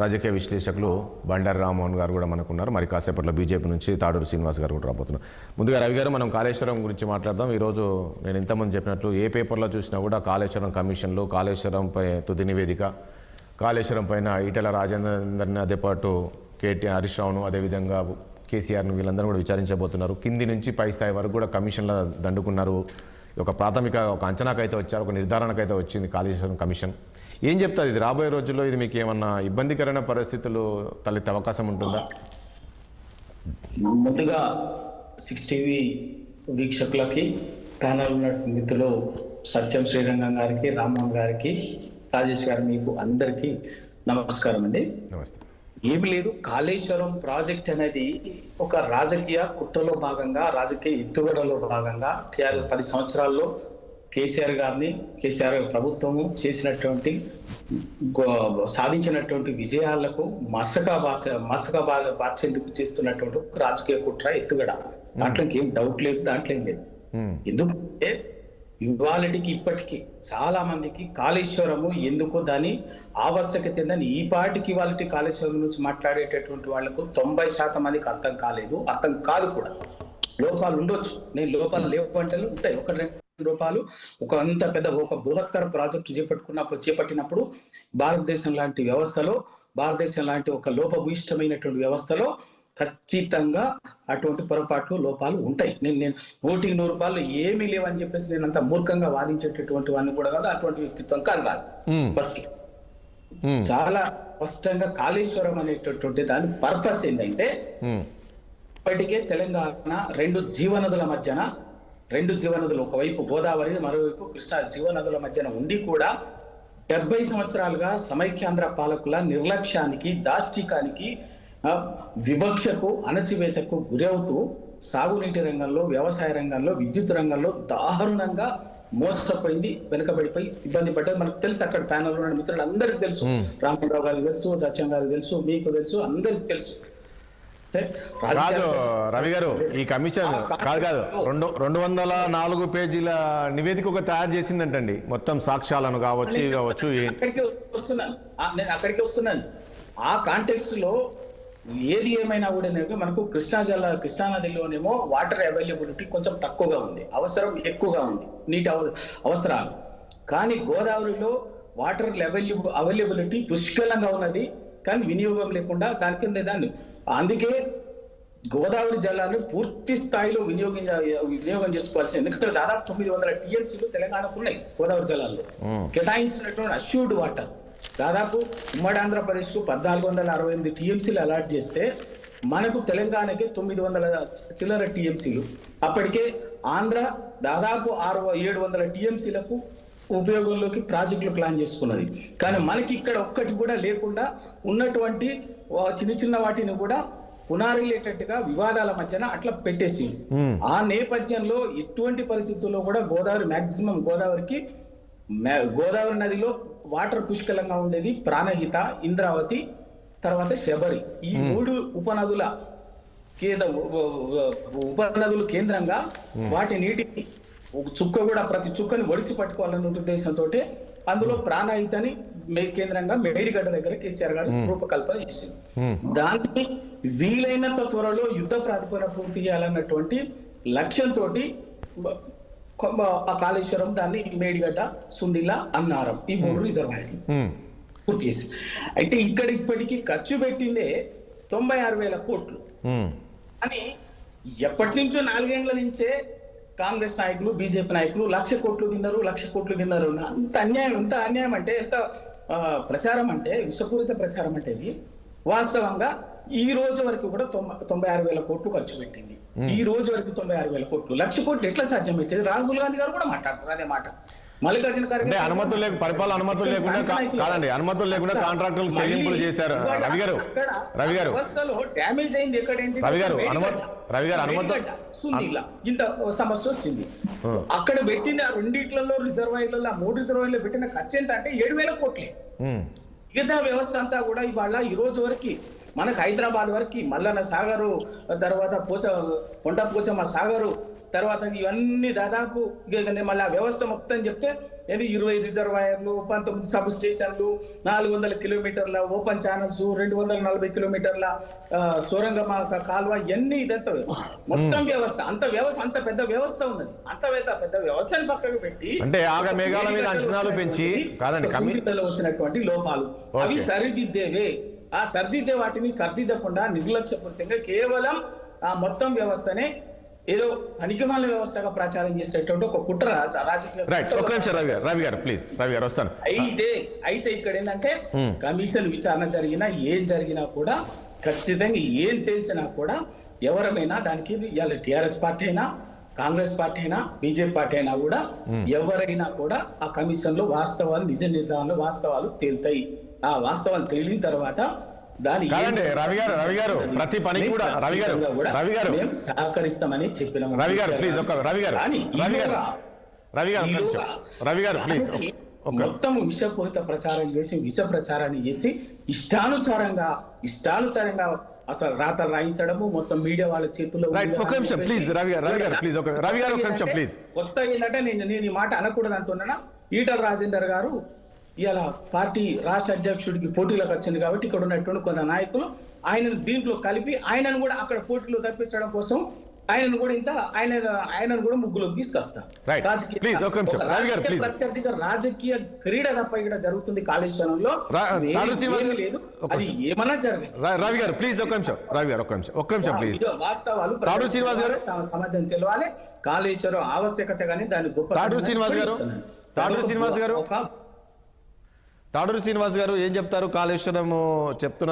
రాజకీయ విశ్లేషకులు బండారు రామ్మోహన్ గారు కూడా మనకున్నారు. మరి కాసేపట్లో బీజేపీ నుంచి తాడూరు శ్రీనివాస్ గారు కూడా రాబోతున్నారు. ముందుగా రవి గారు, మనం కాళేశ్వరం గురించి మాట్లాడదాం. ఈరోజు నేను ఇంతకుముందు చెప్పినట్లు ఏ పేపర్లో చూసినా కూడా కాళేశ్వరం కమిషన్లు, కాళేశ్వరంపై తుది నివేదిక, కాళేశ్వరం పైన ఈటెల రాజేందర్ని, అదేపాటు హరీష్ రావును, అదేవిధంగా కేసీఆర్ను వీళ్ళందరూ కూడా విచారించబోతున్నారు. కింది నుంచి పై స్థాయి వరకు కూడా కమిషన్ల దండుకున్నారు. ఒక ప్రాథమిక అంచనాకైతే వచ్చారు, ఒక నిర్ధారణకైతే వచ్చింది కాళేశ్వరం కమిషన్. ఏం చెప్తుంది ఇది? రాబోయే రోజుల్లో ఇది మీకు ఏమన్నా ఇబ్బందికరమైన పరిస్థితులు తలెత్తే అవకాశం ఉంటుందా? ముందుగా 6 టీవీ వీక్షకులకి, ప్యానల్ ఉన్న మిత్రులు సత్యం శ్రీరంగం గారికి, రామ్మోహన్ గారికి, రాజేష్ గారు, మీకు అందరికీ నమస్కారం అండి. నమస్తే. ఏమి లేదు, కాళేశ్వరం ప్రాజెక్ట్ అనేది ఒక రాజకీయ కుట్రలో భాగంగా, రాజకీయ ఎత్తుగడలో భాగంగా 10 సంవత్సరాల్లో కేసీఆర్ ప్రభుత్వము చేసినటువంటి సాధించినటువంటి విజయాలకు మసక బాచెందుకు చేస్తున్నటువంటి రాజకీయ కుట్ర, ఎత్తుగడ. దాంట్లో ఏం డౌట్ లేదు, దాంట్లో ఏం లేదు. ఎందుకంటే ఇవాళకి ఇప్పటికీ చాలా మందికి కాళేశ్వరము ఎందుకు, దాని ఆవశ్యకత ఏందని ఈ పాటికి వాళ్ళకి కాళేశ్వరం గురించి మాట్లాడేటటువంటి వాళ్లకు 90% మందికి అర్థం కాలేదు, అర్థం కాదు కూడా. లోపాలు ఉండొచ్చు, నేను లోపాలు లేవంటే ఉంటాయి. 1-2 రూపాయలు ఒక అంత పెద్ద ఒక బృహత్తర ప్రాజెక్టు చేపట్టినప్పుడు భారతదేశం లాంటి వ్యవస్థలో, భారతదేశం లాంటి ఒక లోపభూయిష్టమైనటువంటి వ్యవస్థలో ఖచ్చితంగా అటువంటి పొరపాట్లు, లోపాలు ఉంటాయి. నేను 100 రూపాయలు ఏమీ లేవని చెప్పేసి నేను అంత మూర్ఖంగా వాదించేటటువంటి వాడిని కూడా కాదు, అటువంటి వ్యక్తిత్వం కాదు. ఫస్ట్ చాలా స్పష్టంగా కాళేశ్వరం అనేటటువంటి దాని పర్పస్ ఏంటంటే, ఇప్పటికే తెలంగాణ 2 జీవనదుల మధ్యన, 2 జీవనదులు, ఒకవైపు గోదావరి, మరోవైపు కృష్ణా జీవనదుల మధ్యన ఉండి కూడా 70 సంవత్సరాలుగా సమైక్యాంధ్ర పాలకుల నిర్లక్ష్యానికి, దాష్టికానికి, వివక్షకు, అణచివేతకు గురవుతూ సాగునీటి రంగంలో, వ్యవసాయ రంగంలో, విద్యుత్ రంగంలో దారుణంగా మోసపోయింది, వెనుకబడిపోయి ఇబ్బంది పడ్డది. మనకు తెలుసు, అక్కడ ప్యానల్ ఉన్న మిత్రులు అందరికీ తెలుసు, రామరావు గారికి తెలుసు, సత్యం గారికి తెలుసు, మీకు తెలుసు, అందరికి తెలుసు. కాదు రవి గారు, ఈ కమిషన్ కాదు 204 పేజీల నివేదిక ఒక తయారు చేసిందంటండి, మొత్తం సాక్ష్యాలను కావచ్చు, నేను అక్కడికి వస్తున్నాను. ఆ కాంటెక్స్ట్ లో ఏది ఏమైనా కూడా ఏంటంటే, మనకు కృష్ణా నదిలోనేమో వాటర్ అవైలబిలిటీ కొంచెం తక్కువగా ఉంది, అవసరం ఎక్కువగా ఉంది, నీటి అవసరాలు. కానీ గోదావరిలో వాటర్ అవైలబిలిటీ పుష్కలంగా ఉన్నది, కానీ వినియోగం లేకుండా దాని కింద దాన్ని, అందుకే గోదావరి జలాన్ని పూర్తి స్థాయిలో వినియోగం చేసుకోవాల్సింది. ఎందుకంటే దాదాపు 900 టీఎంసీలు తెలంగాణకు ఉన్నాయి గోదావరి జలాల్లో. కేటాయించినటువంటి అష్యూర్డ్ వాటర్ దాదాపు ఉమ్మడి ఆంధ్రప్రదేశ్కు 1468 టీఎంసీలు అలాట్ చేస్తే, మనకు తెలంగాణకి 900 చిల్లర టీఎంసీలు. అప్పటికే ఆంధ్ర దాదాపు 700 టీఎంసీలకు ఉపయోగంలోకి ప్రాజెక్టులు ప్లాన్ చేసుకున్నది. కానీ మనకి ఇక్కడ ఒక్కటి కూడా లేకుండా ఉన్నటువంటి చిన్న వాటిని కూడా పునారిలేటెడ్ గా వివాదాల మధ్యన అట్లా పెట్టేసి, ఆ నేపథ్యంలో ఎటువంటి పరిస్థితుల్లో కూడా మాక్సిమం గోదావరి నదిలో వాటర్ పుష్కలంగా ఉండేది ప్రాణహిత, ఇంద్రావతి, తర్వాత శబరి. ఈ 3 ఉపనదులు కేంద్రంగా వాటి నీటిని ప్రతి చుక్కని ఒడిసి పట్టుకోవాలన్న ఉద్దేశంతో అందులో ప్రాణహితని కేంద్రంగా మేడిగడ్డ దగ్గర కేసీఆర్ గారు రూపకల్పన చేసింది. దాన్ని వీలైనంత త్వరలో యుద్ధ ప్రాతిపదికన పూర్తి చేయాలన్నటువంటి లక్ష్యంతో ఆ కాళేశ్వరం, దాన్ని మేడిగడ్డ, సుందిల్లా, అన్నారం, ఈ 3 రిజర్వాయర్లు పూర్తి చేసి, అయితే ఇక్కడ ఇప్పటికీ ఖర్చు పెట్టిందే 96,000 కోట్లు అని. ఎప్పటి నుంచో 4 ఏళ్ల నుంచే కాంగ్రెస్ నాయకులు, బీజేపీ నాయకులు 1,00,000 కోట్లు తిన్నారు. అంత అన్యాయం అంటే, ఎంత ప్రచారం అంటే, విషపూరిత ప్రచారం అంటే ఇది. వాస్తవంగా ఈ రోజు వరకు కూడా 96,000 కోట్లు ఖర్చు పెట్టింది. ఈ రోజు వరకు 96,000 కోట్లు, 1,00,000 కోట్లు ఎట్లా సాధ్యమైతే? రాహుల్ గాంధీ గారు కూడా మాట్లాడుతున్నారు అదే మాట. మల్లికార్జున ఖర్గే పరిపాలన అనుమతులు లేకుండా కాదండి, అనుమతులు లేకుండా కాంట్రాక్టర్లకు చెల్లింపులు చేశారు. రవి గారు డ్యామేజ్ అయింది ఎక్కడైంది? రవి గారు ఇంత సమస్య వచ్చింది. అక్కడ పెట్టింది ఆ 2 రిజర్వాయర్లలో, ఆ 3 రిజర్వాయర్లో పెట్టిన ఖర్చు ఎంత అంటే 7,000 కోట్లే. మిగతా వ్యవస్థ అంతా కూడా ఇవాళ ఈ రోజు వరకు మనకు హైదరాబాద్ వరకు మల్లన్న సాగరు, తర్వాత కొండ పోచమ్మ సాగరు, తర్వాత ఇవన్నీ దాదాపు మళ్ళీ ఆ వ్యవస్థ మొత్తం చెప్తే నేను 20 రిజర్వాయర్లు, 19 సబ్ స్టేషన్లు, 400 కిలోమీటర్ల ఓపెన్ ఛానల్స్, 240 కిలోమీటర్ల సొరంగ కాలువ, ఇవన్నీ ఇదంతా మొత్తం వ్యవస్థ అంత పెద్ద వ్యవస్థ ఉన్నది. అంత పెద్ద వ్యవస్థను పక్కకు పెట్టి అంటే ఆగమేఘాల మీద అంచనాలు పెంచి కాదండి వచ్చినటువంటి లోపాలు అవి సరిదిద్దేవే. ఆ సరిదిద్దే వాటిని సరిదిద్దకుండా నిర్లక్ష్యపూరితంగా కేవలం ఆ మొత్తం వ్యవస్థనే ఏదో పనికిమాల వ్యవస్థగా ప్రచారం చేసేటువంటి ఒక కుట్ర రాజకీయ. రవి గారు ప్లీజ్, రవి గారు వస్తాను. అయితే ఇక్కడ ఏంటంటే కమిషన్ విచారణ జరిగినా ఏం జరిగినా కూడా ఖచ్చితంగా ఏం తెలిసినా కూడా ఎవరమైనా దానికి ఇవాళ టిఆర్ఎస్ పార్టీ అయినా, కాంగ్రెస్ పార్టీ అయినా, బీజేపీ పార్టీ అయినా కూడా ఎవరైనా కూడా ఆ కమిషన్ లో వాస్తవాలు, నిజ నిర్ధారణలో వాస్తవాలు తేలుతాయి. ఆ వాస్తవాలు తేలిన తర్వాత దాని రవి గారు ప్రతి పనికి కూడా రవి గారు సహకరిస్తామని చెప్పినాము. రవి గారు ప్లీజ్ రవి గారు ప్లీజ్ మొత్తం విషపూరిత ప్రచారం చేసి, విష ప్రచారాన్ని చేసి ఇష్టానుసారంగా అసలు రాతలు రాయించడము మొత్తం మీడియా వాళ్ళ చేతుల్లో. కొత్త ఏంటంటే నేను ఈ మాట అనకూడదు అంటున్నా. ఈటల రాజేందర్ గారు ఇవాళ పార్టీ రాష్ట్ర అధ్యక్షుడికి పోటీలోకి వచ్చింది కాబట్టి ఇక్కడ ఉన్నటువంటి కొంత నాయకులు ఆయనను దీంట్లో కలిపి ఆయనను కూడా అక్కడ పోటీలో తప్పించడం కోసం ఆయనను కూడా ముగ్గులోకి తీసుకొస్తారు. ప్రత్యర్థిగా రాజకీయ క్రీడ తప్ప ఇక్కడ జరుగుతుంది కాళేశ్వరంలో. అది ఏమన్నా జరగదు. రవి గారు ప్లీజ్ ఒక్క నిమిషం ప్లీజ్. వాస్తవాలు సమాజం తెలవాలి. కాళేశ్వరం ఆవశ్యకత కానీ దాని గొప్ప తాడూరు శ్రీనివాస్ గారు ఏం చెప్తారు? కాళేశ్వరం చెప్తున్నారు.